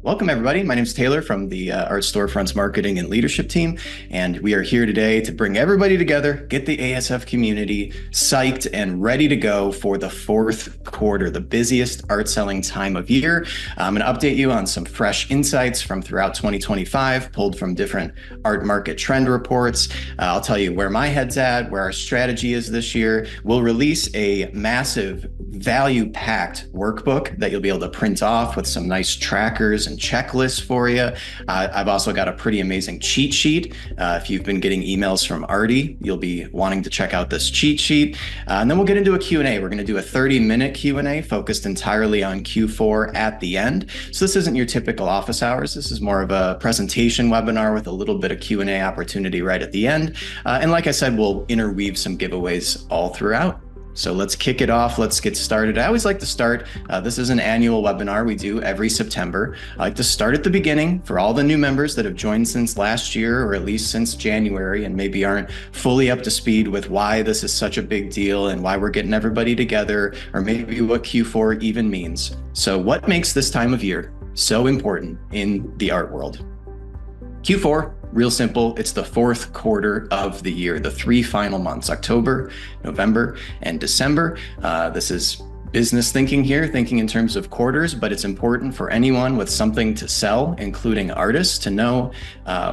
Welcome, everybody. My name is Taylor from the Art Storefronts marketing and leadership team, and we are here today to bring everybody together, get the ASF community psyched and ready to go for the fourth quarter, the busiest art selling time of year. I'm going to update you on some fresh insights from throughout 2025, pulled from different art market trend reports. I'll tell you where my head's at, where our strategy is this year. We'll release a massive value-packed workbook that you'll be able to print off with some nice trackers and checklists for you. I've also got a pretty amazing cheat sheet. If you've been getting emails from Artie, you'll be wanting to check out this cheat sheet. And then we'll get into a Q&A. We're going to do a 30-minute Q&A focused entirely on Q4 at the end. So this isn't your typical office hours. This is more of a presentation webinar with a little bit of Q&A opportunity right at the end. And like I said, we'll interweave some giveaways all throughout. So let's kick it off. Let's get started. I always like to start. This is an annual webinar we do every September. I like to start at the beginning for all the new members that have joined since last year, or at least since January, and maybe aren't fully up to speed with why this is such a big deal and why we're getting everybody together, or maybe what Q4 even means. So what makes this time of year so important in the art world? Q4, real simple, it's the fourth quarter of the year, the three final months, October, November, and December. This is business thinking here, thinking in terms of quarters, but it's important for anyone with something to sell, including artists, to know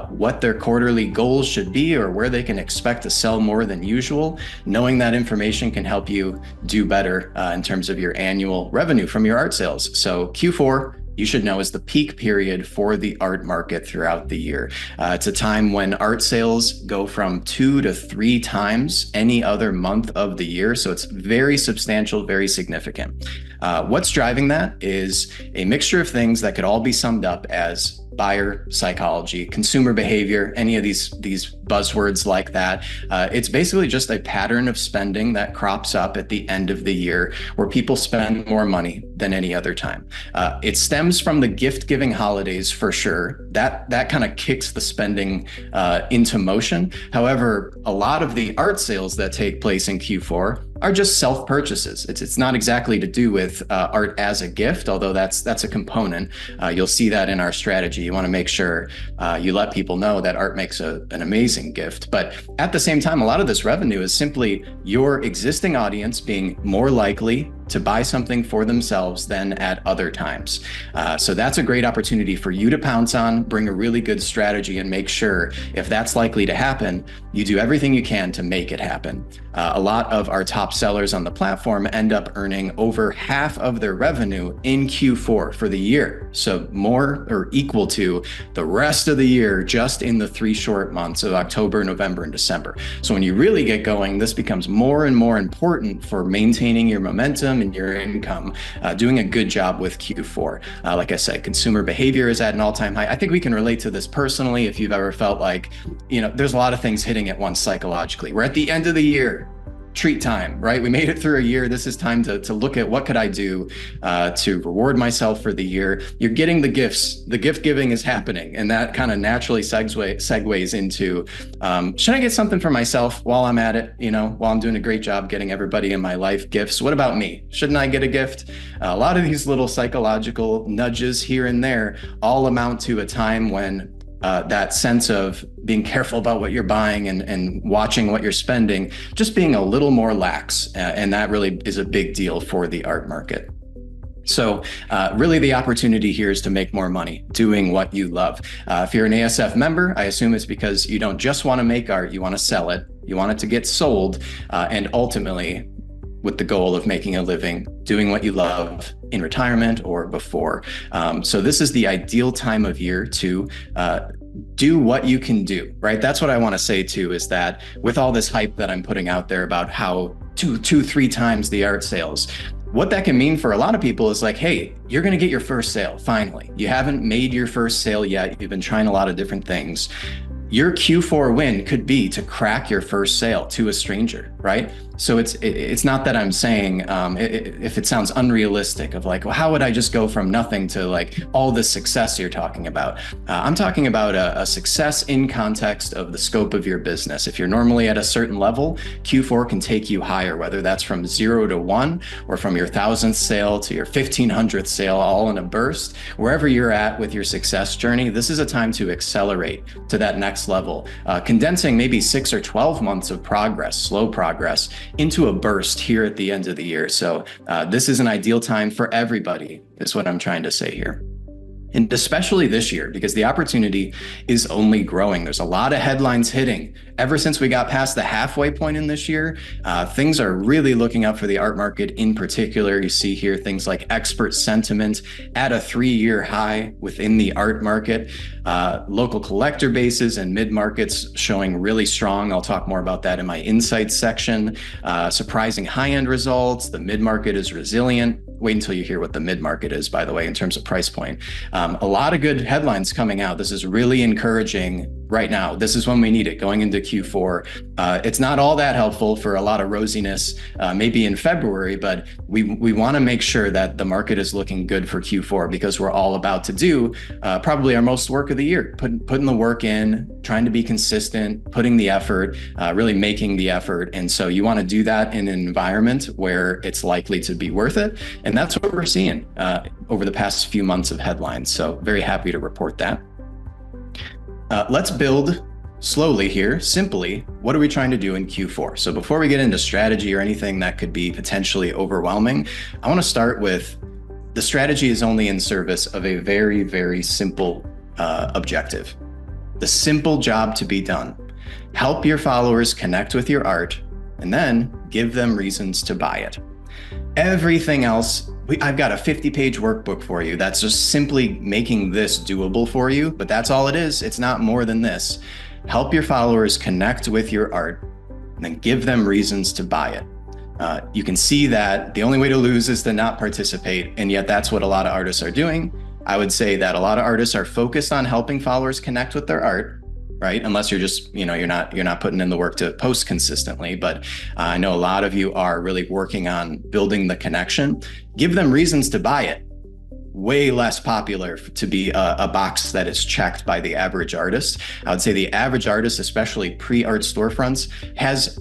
what their quarterly goals should be or where they can expect to sell more than usual. Knowing that information can help you do better in terms of your annual revenue from your art sales. So Q4, you should know, is the peak period for the art market throughout the year. It's a time when art sales go from 2 to 3 times any other month of the year. So it's very substantial, very significant. What's driving that is a mixture of things that could all be summed up as buyer psychology, consumer behavior, any of these buzzwords like that. It's basically just a pattern of spending that crops up at the end of the year where people spend more money than any other time. It stems from the gift-giving holidays for sure. That kind of kicks the spending into motion. However, a lot of the art sales that take place in Q4 are just self-purchases. It's not exactly to do with art as a gift, although that's a component. You'll see that in our strategy. You want to make sure you let people know that art makes an amazing gift. But at the same time, a lot of this revenue is simply your existing audience being more likely to buy something for themselves than at other times. So that's a great opportunity for you to pounce on, bring a really good strategy, and make sure if that's likely to happen, you do everything you can to make it happen. A lot of our top sellers on the platform end up earning over half of their revenue in Q4 for the year. So more or equal to the rest of the year just in the 3 short months of October, November, and December. So when you really get going, this becomes more and more important for maintaining your momentum and your income, doing a good job with Q4. Like I said, consumer behavior is at an all-time high. I think we can relate to this personally if you've ever felt like, there's a lot of things hitting at once psychologically. We're at the end of the year. Treat time, right? We made it through a year. This is time to look at what could I do to reward myself for the year. You're getting the gifts. The gift giving is happening, and that kind of naturally segues into, should I get something for myself while I'm at it? While I'm doing a great job getting everybody in my life gifts. What about me? Shouldn't I get a gift? A lot of these little psychological nudges here and there all amount to a time when that sense of being careful about what you're buying and watching what you're spending, just being a little more lax. And that really is a big deal for the art market. So really the opportunity here is to make more money doing what you love. If you're an ASF member, I assume it's because you don't just want to make art, you want to sell it, you want it to get sold, and ultimately with the goal of making a living doing what you love in retirement or before. So this is the ideal time of year to do what you can do, right? That's what I want to say too, is that with all this hype that I'm putting out there about how 3 times the art sales, what that can mean for a lot of people is like, hey, you're going to get your first sale. Finally, you haven't made your first sale yet. You've been trying a lot of different things. Your Q4 win could be to crack your first sale to a stranger, right? So it's not that I'm saying if it sounds unrealistic of like, well, how would I just go from nothing to like all the success you're talking about? I'm talking about a success in context of the scope of your business. If you're normally at a certain level, Q4 can take you higher, whether that's from 0 to 1 or from your 1,000th sale to your 1,500th sale, all in a burst. Wherever you're at with your success journey, this is a time to accelerate to that next level, condensing maybe 6 or 12 months of progress, slow progress, into a burst here at the end of the year. So this is an ideal time for everybody, is what I'm trying to say here. And especially this year, because the opportunity is only growing. There's a lot of headlines hitting. Ever since we got past the halfway point in this year, things are really looking up for the art market in particular. You see here things like expert sentiment at a 3-year high within the art market, local collector bases and mid-markets showing really strong. I'll talk more about that in my insights section. Surprising high-end results. The mid-market is resilient. Wait until you hear what the mid-market is, by the way, in terms of price point. A lot of good headlines coming out. This is really encouraging right now. This is when we need it going into Q4. It's not all that helpful for a lot of rosiness, maybe in February, but we want to make sure that the market is looking good for Q4 because we're all about to do probably our most work of the year, putting the work in, trying to be consistent, putting the effort, really making the effort. And so you want to do that in an environment where it's likely to be worth it. And that's what we're seeing over the past few months of headlines. So very happy to report that. Let's build slowly here. Simply, what are we trying to do in Q4? So before we get into strategy or anything that could be potentially overwhelming, I want to start with the strategy is only in service of a very, very simple objective. The simple job to be done. Help your followers connect with your art and then give them reasons to buy it. Everything else, I've got a 50-page workbook for you that's just simply making this doable for you, but that's all it is. It's not more than this. Help your followers connect with your art and then give them reasons to buy it. You can see that the only way to lose is to not participate, and yet that's what a lot of artists are doing. I would say that a lot of artists are focused on helping followers connect with their art, right? Unless you're just, you're not putting in the work to post consistently. But I know a lot of you are really working on building the connection. Give them reasons to buy it. Way less popular to be a box that is checked by the average artist. I would say the average artist, especially pre-art storefronts, has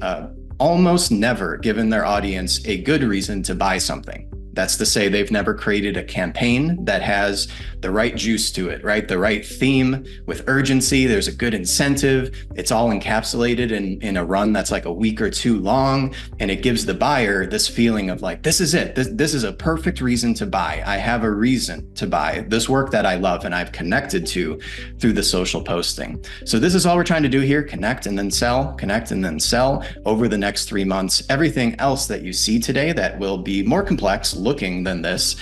almost never given their audience a good reason to buy something. That's to say they've never created a campaign that has the right juice to it, right? The right theme with urgency. There's a good incentive. It's all encapsulated in a run that's like a week or two long. And it gives the buyer this feeling of like, this is it. This is a perfect reason to buy. I have a reason to buy this work that I love and I've connected to through the social posting. So this is all we're trying to do here. Connect and then sell, connect and then sell over the next 3 months. Everything else that you see today that will be more complex looking than this,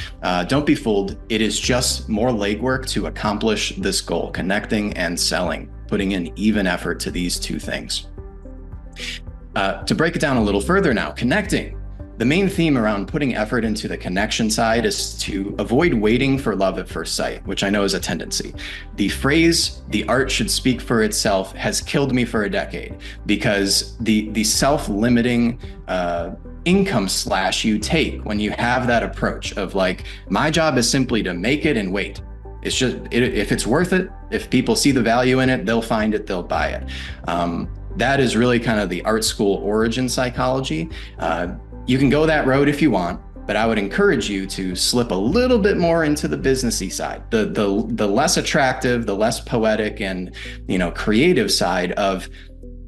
don't be fooled. It is just more legwork to accomplish this goal, connecting and selling, putting in even effort to these two things. To break it down a little further now, connecting. The main theme around putting effort into the connection side is to avoid waiting for love at first sight, which I know is a tendency. The phrase, the art should speak for itself, has killed me for a decade because the self-limiting income slash you take when you have that approach of like, my job is simply to make it and wait. It's just, if it's worth it, if people see the value in it, they'll find it, they'll buy it. That is really kind of the art school origin psychology. You can go that road if you want, but I would encourage you to slip a little bit more into the businessy side, the less attractive, the less poetic and creative side of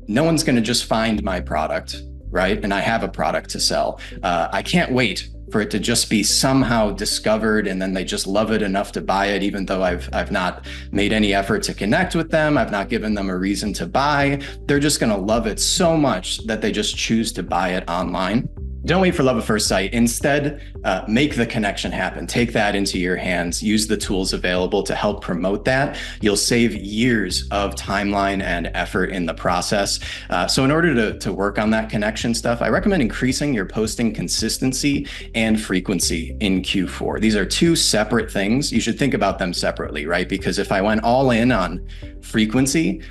no one's going to just find my product, right? And I have a product to sell. I can't wait for it to just be somehow discovered and then they just love it enough to buy it, even though I've not made any effort to connect with them. I've not given them a reason to buy. They're just going to love it so much that they just choose to buy it online. Don't wait for love at first sight. Instead, make the connection happen. Take that into your hands. Use the tools available to help promote that. You'll save years of timeline and effort in the process. So in order to work on that connection stuff, I recommend increasing your posting consistency and frequency in Q4. These are two separate things. You should think about them separately, right? Because if I went all in on frequency,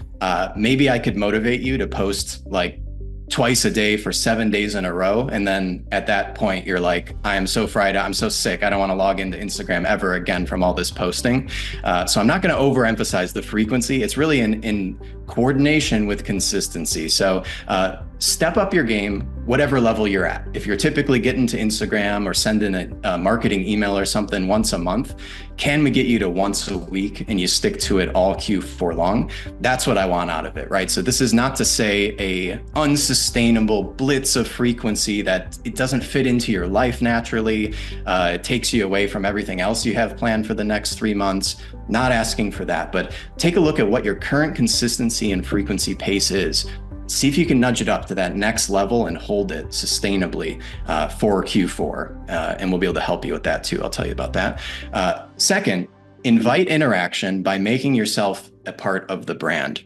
maybe I could motivate you to post like twice a day for 7 days in a row. And then at that point, you're like, I am so fried out. I'm so sick. I don't want to log into Instagram ever again from all this posting. So I'm not going to overemphasize the frequency. It's really in coordination with consistency. So step up your game, whatever level you're at. If you're typically getting to Instagram or sending a marketing email or something once a month, can we get you to once a week and you stick to it all Q4 long? That's what I want out of it, right? So this is not to say a unsustainable blitz of frequency that it doesn't fit into your life naturally. It takes you away from everything else you have planned for the next 3 months. Not asking for that, but take a look at what your current consistency and frequency pace is. See if you can nudge it up to that next level and hold it sustainably for Q4. And we'll be able to help you with that too. I'll tell you about that. Second, invite interaction by making yourself a part of the brand.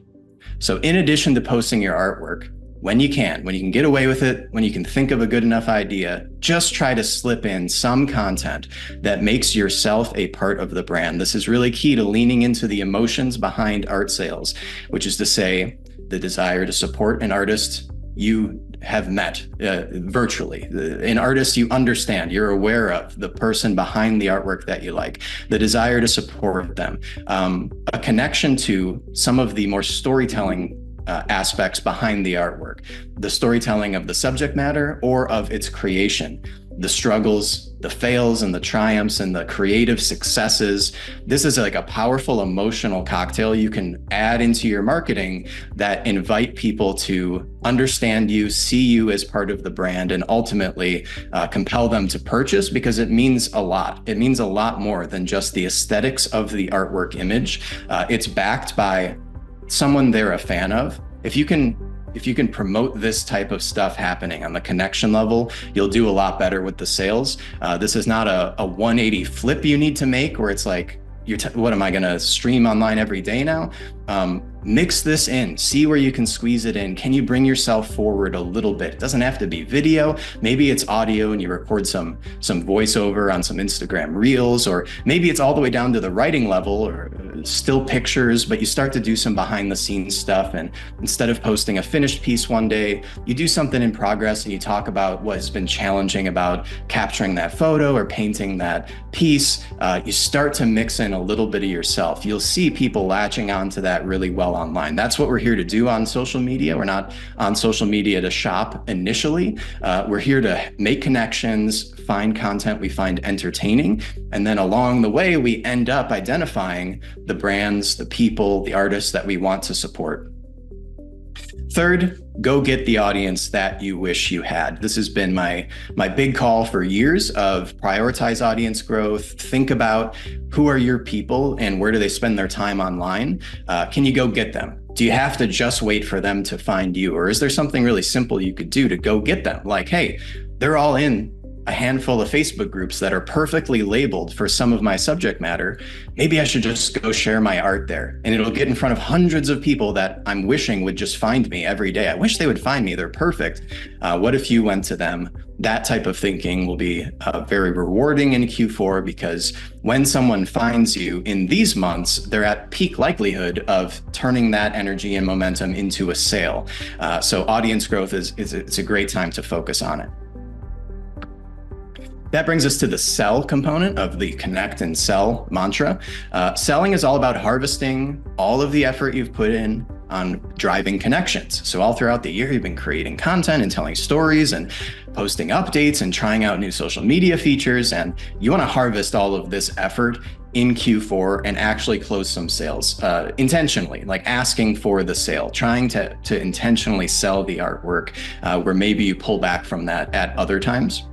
So in addition to posting your artwork, when you can get away with it, when you can think of a good enough idea, just try to slip in some content that makes yourself a part of the brand. This is really key to leaning into the emotions behind art sales, which is to say, the desire to support an artist you have met virtually, an artist you understand, you're aware of, the person behind the artwork that you like, the desire to support them, a connection to some of the more storytelling aspects behind the artwork, the storytelling of the subject matter or of its creation, the struggles, the fails and the triumphs and the creative successes. This is like a powerful emotional cocktail you can add into your marketing that invite people to understand you, see you as part of the brand, and ultimately compel them to purchase, because it means a lot. It means a lot more than just the aesthetics of the artwork image. It's backed by someone they're a fan of. If you can promote this type of stuff happening on the connection level, you'll do a lot better with the sales. This is not a 180 flip you need to make where it's like, what am I going to stream online every day now? Mix this in, see where you can squeeze it in. Can you bring yourself forward a little bit? It doesn't have to be video. Maybe it's audio and you record some voiceover on some Instagram reels, or maybe it's all the way down to the writing level or still pictures, but you start to do some behind the scenes stuff. And instead of posting a finished piece one day, you do something in progress and you talk about what has been challenging about capturing that photo or painting that piece. You start to mix in a little bit of yourself. You'll see people latching onto that really well online. That's what we're here to do on social media. We're not on social media to shop initially. We're here to make connections, find content we find entertaining, and then along the way, we end up identifying the brands, the people, the artists that we want to support. Third, go get the audience that you wish you had. This has been my big call for years of prioritize audience growth. Think about who are your people and where do they spend their time online? Can you go get them? Do you have to just wait for them to find you? Or is there something really simple you could do to go get them? Like, hey, they're all in a handful of Facebook groups that are perfectly labeled for some of my subject matter. Maybe I should just go share my art there, and it'll get in front of hundreds of people that I'm wishing would just find me every day. I wish they would find me. They're perfect. What if you went to them? That type of thinking will be very rewarding in Q4, because when someone finds you in these months, they're at peak likelihood of turning that energy and momentum into a sale. So audience growth it's a great time to focus on it. That brings us to the sell component of the connect and sell mantra. Selling is all about harvesting all of the effort you've put in on driving connections. So all throughout the year, you've been creating content and telling stories and posting updates and trying out new social media features. And you want to harvest all of this effort in Q4 and actually close some sales intentionally, like asking for the sale, trying to intentionally sell the artwork where maybe you pull back from that at other times.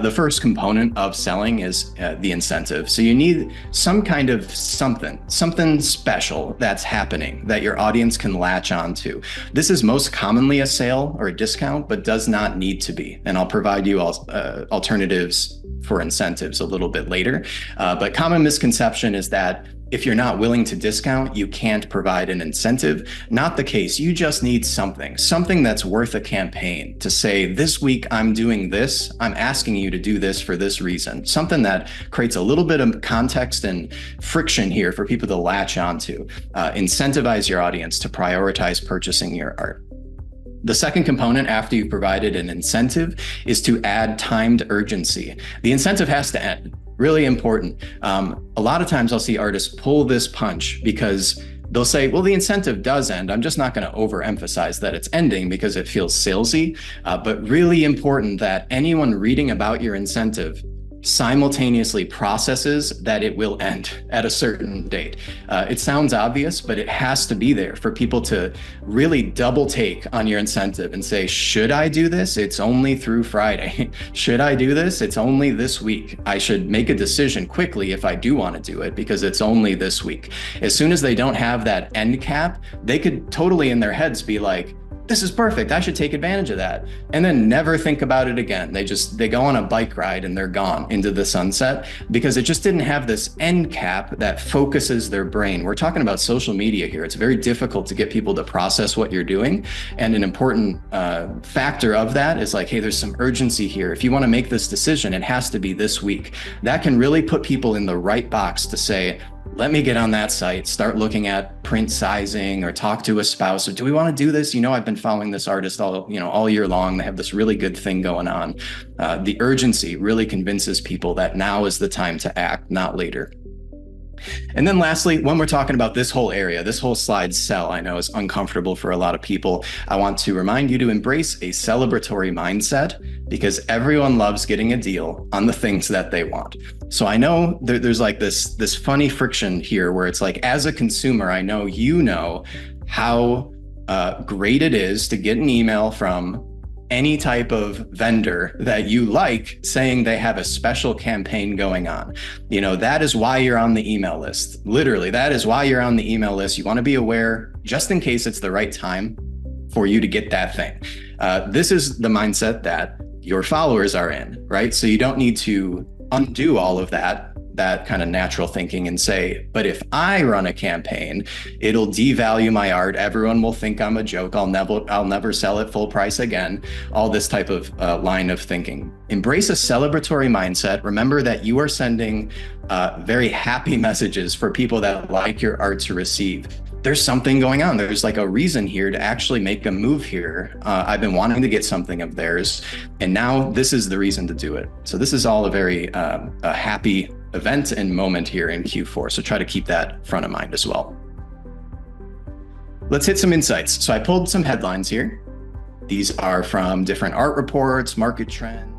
The first component of selling is the incentive. So you need some kind of something special that's happening that your audience can latch onto. This is most commonly a sale or a discount, but does not need to be. And I'll provide you alternatives for incentives a little bit later. But common misconception is that if you're not willing to discount, you can't provide an incentive. Not the case. You just need something that's worth a campaign to say, this week I'm doing this. I'm asking you to do this for this reason. Something that creates a little bit of context and friction here for people to latch onto. Incentivize your audience to prioritize purchasing your art. The second component after you've provided an incentive is to add timed urgency. The incentive has to end. Really important. A lot of times I'll see artists pull this punch because they'll say, well, the incentive does end. I'm just not going to overemphasize that it's ending because it feels salesy. But really important that anyone reading about your incentive simultaneously processes that it will end at a certain date. It sounds obvious, but it has to be there for people to really double take on your incentive and say, should I do this? It's only through Friday. Should I do this? It's only this week. I should make a decision quickly if I do want to do it because it's only this week. As soon as they don't have that end cap, they could totally in their heads be like, this is perfect. I should take advantage of that. And then never think about it again. They go on a bike ride and they're gone into the sunset because it just didn't have this end cap that focuses their brain. We're talking about social media here. It's very difficult to get people to process what you're doing. And an important factor of that is like, hey, there's some urgency here. If you want to make this decision, it has to be this week. That can really put people in the right box to say, let me get on that site, start looking at print sizing or talk to a spouse. Or do we want to do this? You know, I've been following this artist all year long. They have this really good thing going on. The urgency really convinces people that now is the time to act, not later. And then lastly, when we're talking about this whole area, this whole slide sell, I know is uncomfortable for a lot of people. I want to remind you to embrace a celebratory mindset because everyone loves getting a deal on the things that they want. So I know there's like this funny friction here where it's like, as a consumer, I know you know how great it is to get an email from any type of vendor that you like saying they have a special campaign going on. You know, that is why you're on the email list. Literally, that is why you're on the email list. You want to be aware just in case it's the right time for you to get that thing. This is the mindset that your followers are in, right? So you don't need to undo all of that kind of natural thinking and say, but if I run a campaign, it'll devalue my art. Everyone will think I'm a joke. I'll never sell it full price again. All this type of line of thinking. Embrace a celebratory mindset. Remember that you are sending very happy messages for people that like your art to receive. There's something going on. There's like a reason here to actually make a move here. I've been wanting to get something of theirs, and now this is the reason to do it. So this is all a very happy event and moment here in Q4. So try to keep that front of mind as well. Let's hit some insights. So I pulled some headlines here. These are from different art reports, market trends.